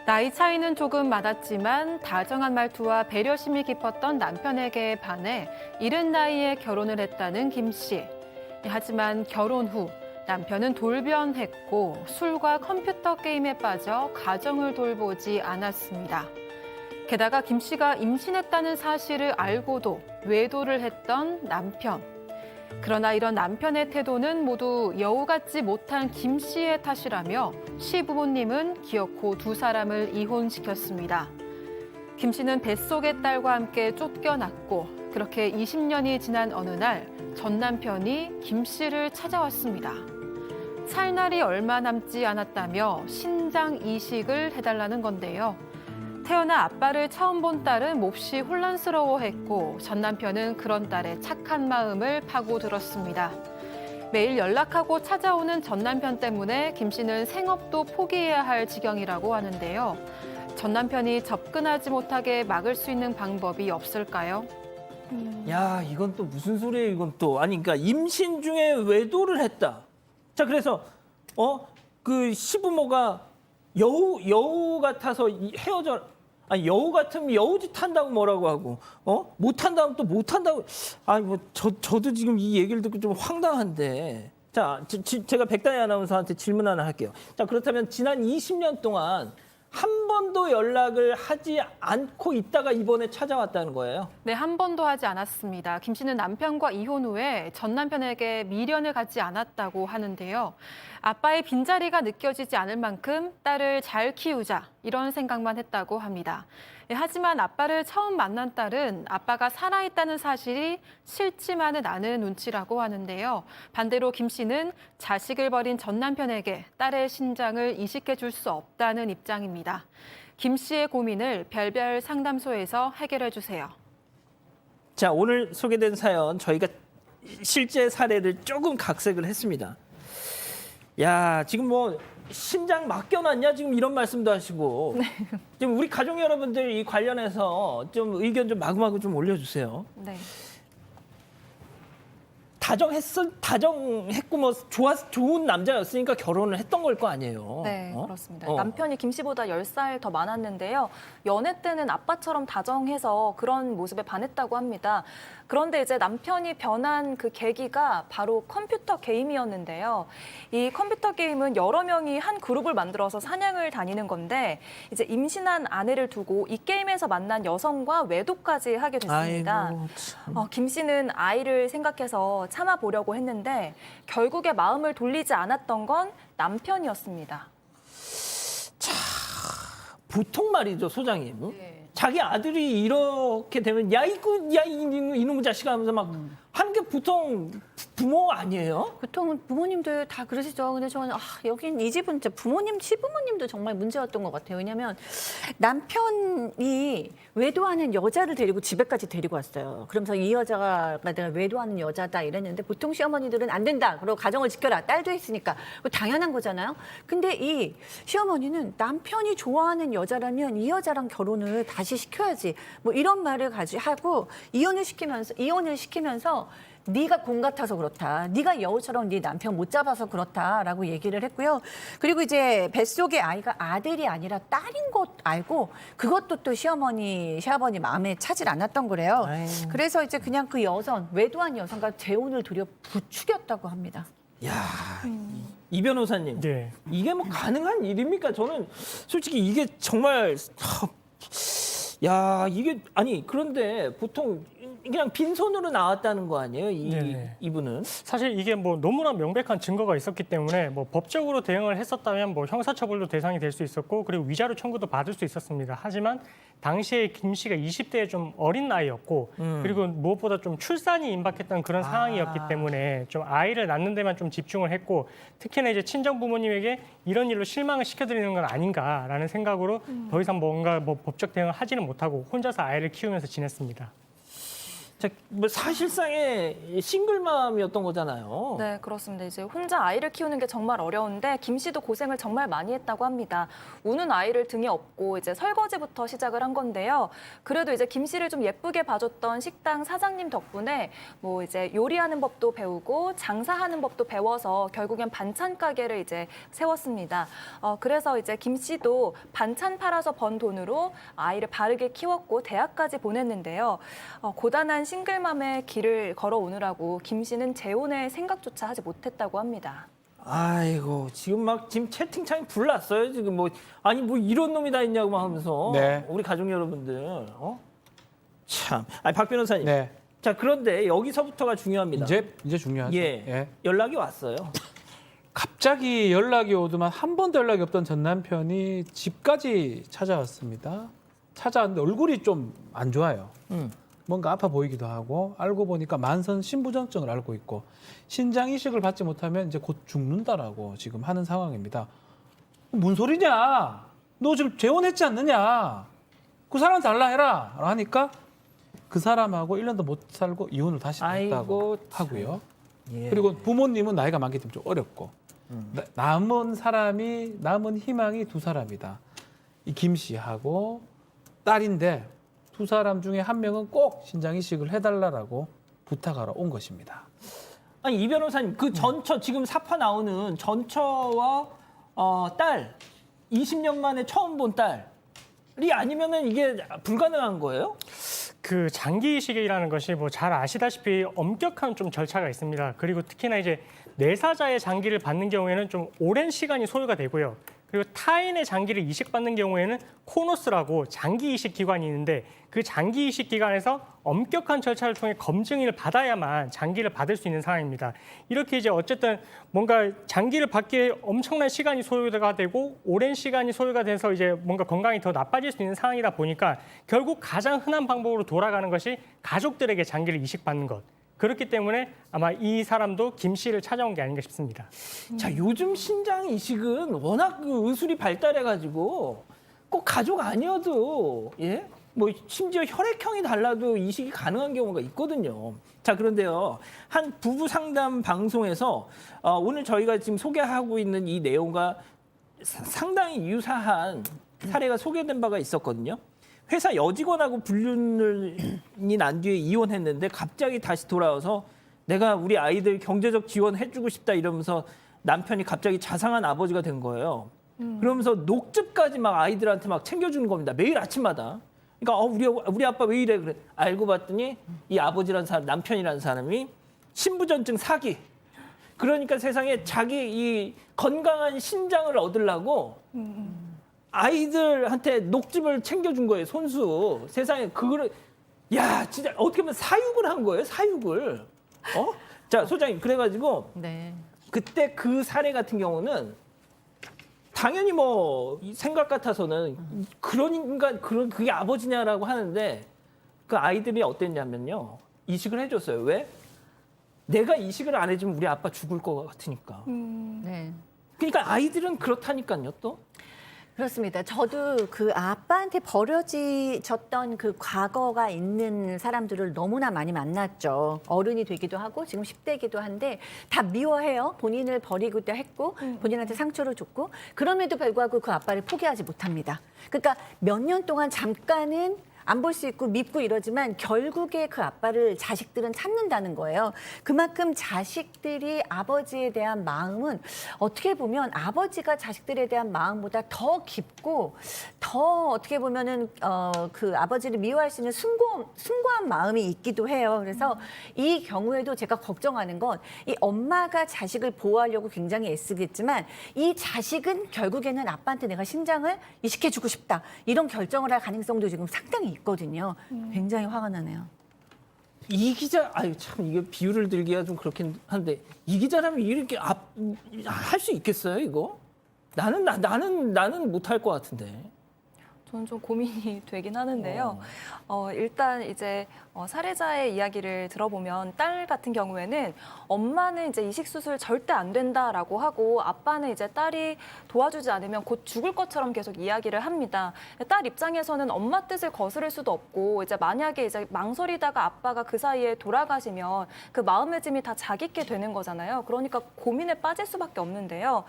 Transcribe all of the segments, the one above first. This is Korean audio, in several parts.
나이 차이는 조금 많았지만 다정한 말투와 배려심이 깊었던 남편에게 반해 이른 나이에 결혼을 했다는 김 씨. 하지만 결혼 후 남편은 돌변했고 술과 컴퓨터 게임에 빠져 가정을 돌보지 않았습니다. 게다가 김 씨가 임신했다는 사실을 알고도 외도를 했던 남편. 그러나 이런 남편의 태도는 모두 여우 같지 못한 김 씨의 탓이라며 시부모님은 기어코 두 사람을 이혼시켰습니다. 김 씨는 뱃속의 딸과 함께 쫓겨났고 그렇게 20년이 지난 어느 날 전 남편이 김 씨를 찾아왔습니다. 살 날이 얼마 남지 않았다며 신장 이식을 해달라는 건데요. 태어나 아빠를 처음 본 딸은 몹시 혼란스러워했고 전 남편은 그런 딸의 착한 마음을 파고들었습니다. 매일 연락하고 찾아오는 전 남편 때문에 김 씨는 생업도 포기해야 할 지경이라고 하는데요. 전 남편이 접근하지 못하게 막을 수 있는 방법이 없을까요? 야, 이건 또 무슨 소리예요, 이건 또. 아니, 그러니까 임신 중에 외도를 했다. 자, 그래서 그 시부모가 여우 같아서 헤어져. 아니, 여우 같으면 여우짓 한다고 뭐라고 하고, 못 한다면 또 못 한다고. 아니, 뭐 저도 지금 이 얘기를 듣고 좀 황당한데. 자, 제가 백다희 아나운서한테 질문 하나 할게요. 자, 그렇다면 지난 20년 동안 한 번도 연락을 하지 않고 있다가 이번에 찾아왔다는 거예요? 네, 한 번도 하지 않았습니다. 김 씨는 남편과 이혼 후에 전 남편에게 미련을 갖지 않았다고 하는데요. 아빠의 빈자리가 느껴지지 않을 만큼 딸을 잘 키우자 이런 생각만 했다고 합니다. 하지만 아빠를 처음 만난 딸은 아빠가 살아있다는 사실이 싫지만은 않은 눈치라고 하는데요. 반대로 김 씨는 자식을 버린 전 남편에게 딸의 신장을 이식해 줄 수 없다는 입장입니다. 김 씨의 고민을 별별 상담소에서 해결해 주세요. 자, 오늘 소개된 사연 저희가 실제 사례를 조금 각색을 했습니다. 야, 지금 뭐 신장 맡겨놨냐 지금 이런 말씀도 하시고 지금 우리 가족 여러분들 이 관련해서 좀 의견 좀 마구마구 좀 올려주세요. 네. 다정했고 뭐 좋은 남자였으니까 결혼을 했던 걸 거 아니에요. 네, 그렇습니다. 남편이 김 씨보다 10살 더 많았는데요. 연애 때는 아빠처럼 다정해서 그런 모습에 반했다고 합니다. 그런데 이제 남편이 변한 그 계기가 바로 컴퓨터 게임이었는데요. 이 컴퓨터 게임은 여러 명이 한 그룹을 만들어서 사냥을 다니는 건데 이제 임신한 아내를 두고 이 게임에서 만난 여성과 외도까지 하게 됐습니다. 아이고, 참. 김 씨는 아이를 생각해서 참아보려고 했는데 결국에 마음을 돌리지 않았던 건 남편이었습니다. 자, 보통 말이죠, 소장님. 네. 자기 아들이 이렇게 되면 이놈의 자식아 하면서 막 하는 게 보통 부모 아니에요? 보통은 부모님들 다 그러시죠. 근데 저는 여긴 이 집은 진짜 부모님, 시부모님도 정말 문제였던 것 같아요. 왜냐하면 남편이 외도하는 여자를 데리고 집에까지 데리고 왔어요. 그러면서 이 여자가 내가 외도하는 여자다 이랬는데 보통 시어머니들은 안 된다. 그리고 가정을 지켜라. 딸도 있으니까. 당연한 거잖아요. 근데 이 시어머니는 남편이 좋아하는 여자라면 이 여자랑 결혼을 다시 시켜야지. 뭐 이런 말을 하고 이혼을 시키면서 네가 공 같아서 그렇다. 네가 여우처럼 네 남편 못 잡아서 그렇다라고 얘기를 했고요. 그리고 이제 뱃속의 아이가 아들이 아니라 딸인 것 알고 그것도 또 시아버니 마음에 차질 않았던 거래요. 아유. 그래서 이제 그냥 그 외도한 여성과 재혼을 두려 부추겼다고 합니다. 야, 이 변호사님, 네. 이게 뭐 가능한 일입니까? 저는 솔직히 이게 정말 야, 이게 아니 그런데 보통 그냥 빈손으로 나왔다는 거 아니에요? 네네. 이분은? 사실 이게 뭐 너무나 명백한 증거가 있었기 때문에 뭐 법적으로 대응을 했었다면 뭐 형사처벌도 대상이 될 수 있었고 그리고 위자료 청구도 받을 수 있었습니다. 하지만 당시에 김 씨가 20대에 좀 어린 나이였고 그리고 무엇보다 좀 출산이 임박했던 그런 상황이었기 때문에 좀 아이를 낳는 데만 좀 집중을 했고 특히나 이제 친정 부모님에게 이런 일로 실망을 시켜드리는 건 아닌가라는 생각으로 더 이상 뭔가 뭐 법적 대응을 하지는 못하고 혼자서 아이를 키우면서 지냈습니다. 자, 뭐 사실상의 싱글맘이었던 거잖아요. 네, 그렇습니다. 이제 혼자 아이를 키우는 게 정말 어려운데 김 씨도 고생을 정말 많이 했다고 합니다. 우는 아이를 등에 업고 이제 설거지부터 시작을 한 건데요. 그래도 이제 김 씨를 좀 예쁘게 봐줬던 식당 사장님 덕분에 뭐 이제 요리하는 법도 배우고 장사하는 법도 배워서 결국엔 반찬 가게를 이제 세웠습니다. 그래서 이제 김 씨도 반찬 팔아서 번 돈으로 아이를 바르게 키웠고 대학까지 보냈는데요. 고단한 싱글맘의 길을 걸어오느라고 김 씨는 재혼의 생각조차 하지 못했다고 합니다. 아이고 지금 채팅창이 불났어요. 지금 뭐 아니 뭐 이런 놈이 다 있냐고 막 하면서 네. 우리 가족 여러분들 참. 아니 박 변호사님. 네. 자 그런데 여기서부터가 중요합니다. 이제 중요하죠. 예. 연락이 왔어요. 갑자기 연락이 오더만 한 번도 연락이 없던 전 남편이 집까지 찾아왔습니다. 찾아왔는데 얼굴이 좀 안 좋아요. 뭔가 아파 보이기도 하고 알고 보니까 만성 신부전증을 앓고 있고 신장 이식을 받지 못하면 이제 곧 죽는다라고 지금 하는 상황입니다. 뭔 소리냐? 너 지금 재혼했지 않느냐? 그 사람 달라 해라. 하니까 그 사람하고 1년도 못 살고 이혼을 다시 했다고 아이고, 참. 하고요. 예. 그리고 부모님은 나이가 많기 때문에 좀 어렵고 남은 희망이 두 사람이다. 이 김 씨하고 딸인데 두 사람 중에 한 명은 꼭 신장 이식을 해달라고 부탁하러 온 것입니다. 아니 이 변호사님 그 전처 지금 사파 나오는 전처와 딸 20년 만에 처음 본 딸이 아니면은 이게 불가능한 거예요? 그 장기 이식이라는 것이 뭐 잘 아시다시피 엄격한 좀 절차가 있습니다. 그리고 특히나 이제 내사자의 장기를 받는 경우에는 좀 오랜 시간이 소요가 되고요. 그리고 타인의 장기를 이식받는 경우에는 코노스라고 장기 이식 기관이 있는데 그 장기 이식 기관에서 엄격한 절차를 통해 검증을 받아야만 장기를 받을 수 있는 상황입니다. 이렇게 이제 어쨌든 뭔가 장기를 받기에 엄청난 시간이 소요가 되고 오랜 시간이 소요가 돼서 이제 뭔가 건강이 더 나빠질 수 있는 상황이다 보니까 결국 가장 흔한 방법으로 돌아가는 것이 가족들에게 장기를 이식받는 것. 그렇기 때문에 아마 이 사람도 김 씨를 찾아온 게 아닌가 싶습니다. 자 요즘 신장 이식은 워낙 그 의술이 발달해가지고 꼭 가족 아니어도 뭐 심지어 혈액형이 달라도 이식이 가능한 경우가 있거든요. 자 그런데요 한 부부 상담 방송에서 오늘 저희가 지금 소개하고 있는 이 내용과 상당히 유사한 사례가 소개된 바가 있었거든요. 회사 여직원하고 불륜이 난 뒤에 이혼했는데 갑자기 다시 돌아와서 내가 우리 아이들 경제적 지원해주고 싶다 이러면서 남편이 갑자기 자상한 아버지가 된 거예요. 그러면서 녹즙까지 막 아이들한테 막 챙겨주는 겁니다. 매일 아침마다. 그러니까 우리 아빠 왜 이래? 그래. 알고 봤더니 이 아버지라는 사람, 남편이라는 사람이 신부전증 사기. 그러니까 세상에 자기 이 건강한 신장을 얻으려고 아이들한테 녹즙을 챙겨준 거예요, 손수. 세상에 그거를 야 진짜 어떻게 보면 사육을 한 거예요, 사육을. 자 소장님 그래가지고 네. 그때 그 사례 같은 경우는 당연히 뭐 생각 같아서는 그게 아버지냐라고 하는데 그 아이들이 어땠냐면요 이식을 해줬어요. 왜? 내가 이식을 안 해주면 우리 아빠 죽을 것 같으니까. 네. 그러니까 아이들은 그렇다니까요 또. 그렇습니다. 저도 그 아빠한테 버려졌던 그 과거가 있는 사람들을 너무나 많이 만났죠. 어른이 되기도 하고 지금 10대이기도 한데 다 미워해요. 본인을 버리기도 했고 본인한테 상처를 줬고 그럼에도 불구하고 그 아빠를 포기하지 못합니다. 그러니까 몇 년 동안 잠깐은 안 볼 수 있고 밉고 이러지만 결국에 그 아빠를 자식들은 찾는다는 거예요. 그만큼 자식들이 아버지에 대한 마음은 어떻게 보면 아버지가 자식들에 대한 마음보다 더 깊고 더 어떻게 보면은 그 아버지를 미워할 수 있는 숭고한 마음이 있기도 해요. 그래서 이 경우에도 제가 걱정하는 건 이 엄마가 자식을 보호하려고 굉장히 애쓰겠지만 이 자식은 결국에는 아빠한테 내가 신장을 이식해주고 싶다. 이런 결정을 할 가능성도 지금 상당히 있거든요. 굉장히 화가 나네요. 이 기자, 아유 참 이게 비유를 들기가 좀 그렇긴 한데 이 기자라면 이렇게 할 수 있겠어요 이거? 나는 못할 것 같은데. 저는 좀 고민이 되긴 하는데요. 일단 이제 사례자의 이야기를 들어보면 딸 같은 경우에는 엄마는 이제 이식 수술 절대 안 된다라고 하고 아빠는 이제 딸이 도와주지 않으면 곧 죽을 것처럼 계속 이야기를 합니다. 딸 입장에서는 엄마 뜻을 거스를 수도 없고 이제 만약에 이제 망설이다가 아빠가 그 사이에 돌아가시면 그 마음의 짐이 다 자기께 되는 거잖아요. 그러니까 고민에 빠질 수밖에 없는데요.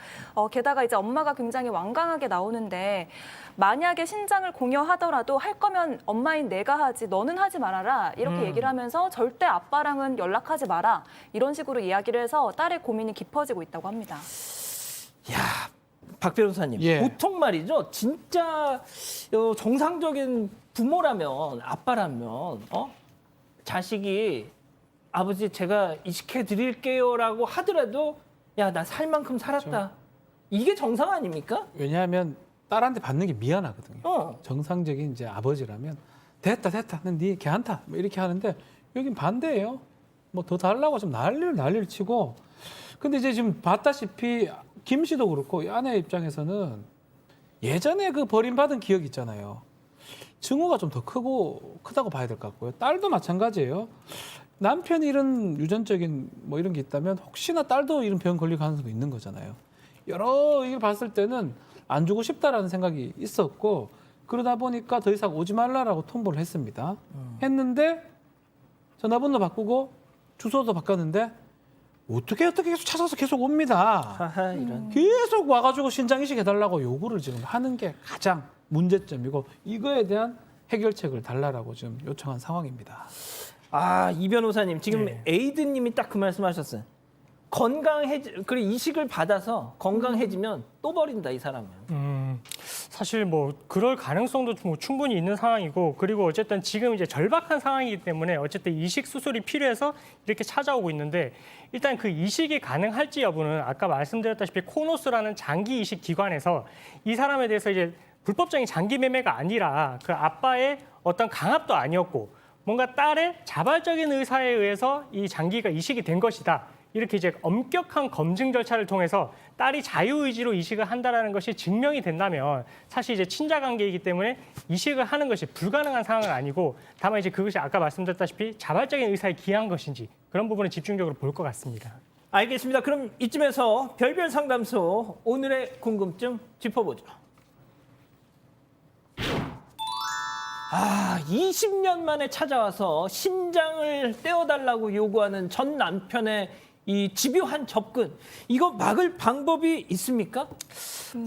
게다가 이제 엄마가 굉장히 완강하게 나오는데 만약에 신장을 공여하더라도 할 거면 엄마인 내가 하지 너는 하지 말아라 이렇게 얘기를 하면서 절대 아빠랑은 연락하지 마라 이런 식으로 이야기를 해서 딸의 고민이 깊어지고 있다고 합니다. 야, 박 변호사님, 예. 보통 말이죠. 진짜 정상적인 부모라면, 아빠라면, 자식이 아버지 제가 이식해 드릴게요라고 하더라도 야, 나 살 만큼 살았다. 이게 정상 아닙니까? 왜냐하면 딸한테 받는 게 미안하거든요. 정상적인 이제 아버지라면 됐다, 네 걔한타 뭐 이렇게 하는데 여긴 반대예요. 뭐 더 달라고 좀 난리를 치고. 근데 이제 지금 봤다시피 김 씨도 그렇고 이 아내 입장에서는 예전에 그 버림받은 기억 있잖아요. 증오가 좀 더 크다고 봐야 될 것 같고요. 딸도 마찬가지예요. 남편이 이런 유전적인 뭐 이런 게 있다면 혹시나 딸도 이런 병 걸릴 가능성이 있는 거잖아요. 여러 이걸 봤을 때는 안 주고 싶다라는 생각이 있었고 그러다 보니까 더 이상 오지 말라라고 통보를 했습니다. 했는데 전화번호 바꾸고 주소도 바꿨는데 어떻게 계속 찾아서 계속 옵니다. 하하, 이런. 계속 와가지고 신장 이식 해달라고 요구를 지금 하는 게 가장 문제점이고 이거에 대한 해결책을 달라라고 지금 요청한 상황입니다. 아, 이 변호사님, 지금 네. 에이드님이 딱 그 말씀하셨어요. 그리고 이식을 받아서 건강해지면 또 버린다, 이 사람은. 사실 뭐 그럴 가능성도 뭐 충분히 있는 상황이고 그리고 어쨌든 지금 이제 절박한 상황이기 때문에 어쨌든 이식 수술이 필요해서 이렇게 찾아오고 있는데 일단 그 이식이 가능할지 여부는 아까 말씀드렸다시피 코노스라는 장기 이식 기관에서 이 사람에 대해서 이제 불법적인 장기 매매가 아니라 그 아빠의 어떤 강압도 아니었고 뭔가 딸의 자발적인 의사에 의해서 이 장기가 이식이 된 것이다. 이렇게 이제 엄격한 검증 절차를 통해서 딸이 자유의지로 이식을 한다라는 것이 증명이 된다면 사실 이제 친자 관계이기 때문에 이식을 하는 것이 불가능한 상황은 아니고 다만 이제 그것이 아까 말씀드렸다시피 자발적인 의사에 기한 것인지 그런 부분을 집중적으로 볼 것 같습니다. 알겠습니다. 그럼 이쯤에서 별별 상담소 오늘의 궁금증 짚어보죠. 20년 만에 찾아와서 신장을 떼어달라고 요구하는 전 남편의 이 집요한 접근, 이거 막을 방법이 있습니까?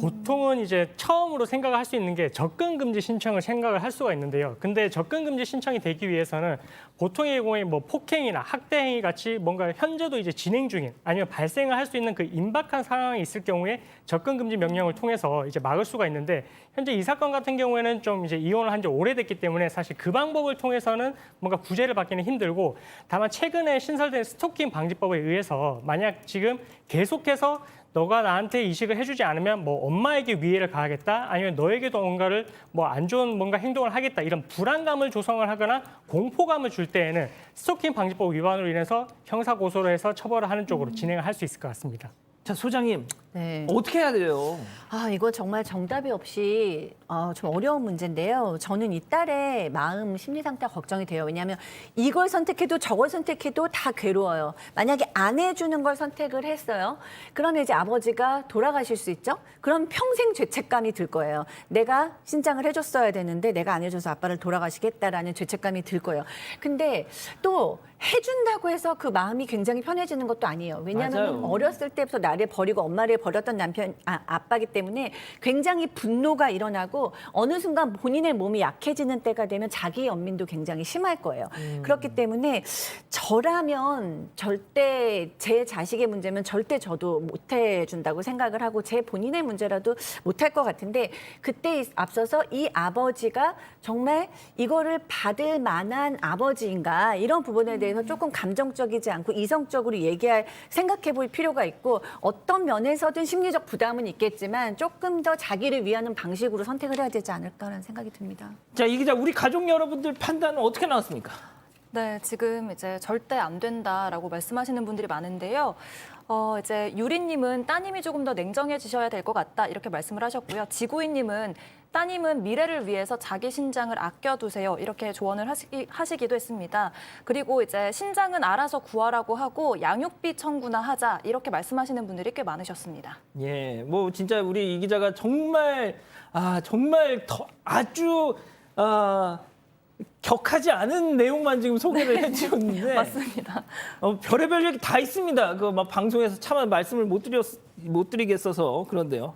보통은 이제 처음으로 생각을 할 수 있는 게 접근 금지 신청을 생각을 할 수가 있는데요. 근데 접근 금지 신청이 되기 위해서는 보통의 경우에 뭐 폭행이나 학대 행위 같이 뭔가 현재도 이제 진행 중인 아니면 발생을 할 수 있는 그 임박한 상황이 있을 경우에 접근 금지 명령을 통해서 이제 막을 수가 있는데 현재 이 사건 같은 경우에는 좀 이제 이혼을 한 지 오래됐기 때문에 사실 그 방법을 통해서는 뭔가 구제를 받기는 힘들고 다만 최근에 신설된 스토킹 방지법에 의해서 만약 지금 계속해서 너가 나한테 이식을 해주지 않으면 뭐 엄마에게 위해를 가하겠다 아니면 너에게도 뭔가를 뭐 안 좋은 뭔가 행동을 하겠다 이런 불안감을 조성을 하거나 공포감을 줄 때에는 스토킹 방지법 위반으로 인해서 형사 고소를 해서 처벌을 하는 쪽으로 진행을 할 수 있을 것 같습니다. 자, 소장님, 네. 어떻게 해야 돼요? 이거 정말 정답이 없이 좀 어려운 문제인데요. 저는 이 딸의 마음, 심리 상태가 걱정이 돼요. 왜냐하면 이걸 선택해도 저걸 선택해도 다 괴로워요. 만약에 안 해주는 걸 선택을 했어요. 그러면 이제 아버지가 돌아가실 수 있죠. 그럼 평생 죄책감이 들 거예요. 내가 신장을 해줬어야 되는데 내가 안 해줘서 아빠를 돌아가시겠다라는 죄책감이 들 거예요. 근데 또 해준다고 해서 그 마음이 굉장히 편해지는 것도 아니에요. 왜냐하면 맞아요. 어렸을 때부터 나를 버리고 엄마를 버렸던 아빠기 때문에 굉장히 분노가 일어나고 어느 순간 본인의 몸이 약해지는 때가 되면 자기 연민도 굉장히 심할 거예요. 그렇기 때문에 저라면 절대 제 자식의 문제면 절대 저도 못 해준다고 생각을 하고 제 본인의 문제라도 못할 것 같은데 그때 앞서서 이 아버지가 정말 이거를 받을 만한 아버지인가 이런 부분에 대해서 조금 감정적이지 않고 이성적으로 생각해 볼 필요가 있고 어떤 면에서든 심리적 부담은 있겠지만 조금 더 자기를 위하는 방식으로 선택을 해야 되지 않을까라는 생각이 듭니다. 자, 이 기자, 우리 가족 여러분들 판단은 어떻게 나왔습니까? 네, 지금 이제 절대 안 된다라고 말씀하시는 분들이 많은데요. 이제 유리님은 따님이 조금 더 냉정해지셔야 될 것 같다 이렇게 말씀을 하셨고요. 지구인님은 따님은 미래를 위해서 자기 신장을 아껴두세요 이렇게 조언을 하시기도 했습니다. 그리고 이제 신장은 알아서 구하라고 하고 양육비 청구나 하자 이렇게 말씀하시는 분들이 꽤 많으셨습니다. 예, 뭐 진짜 우리 이 기자가 정말 정말 더 아주 격하지 않은 내용만 지금 소개를 해주셨는데 맞습니다. 별의별 얘기 다 있습니다. 그 막 방송에서 차마 말씀을 못 드리겠어서 그런데요.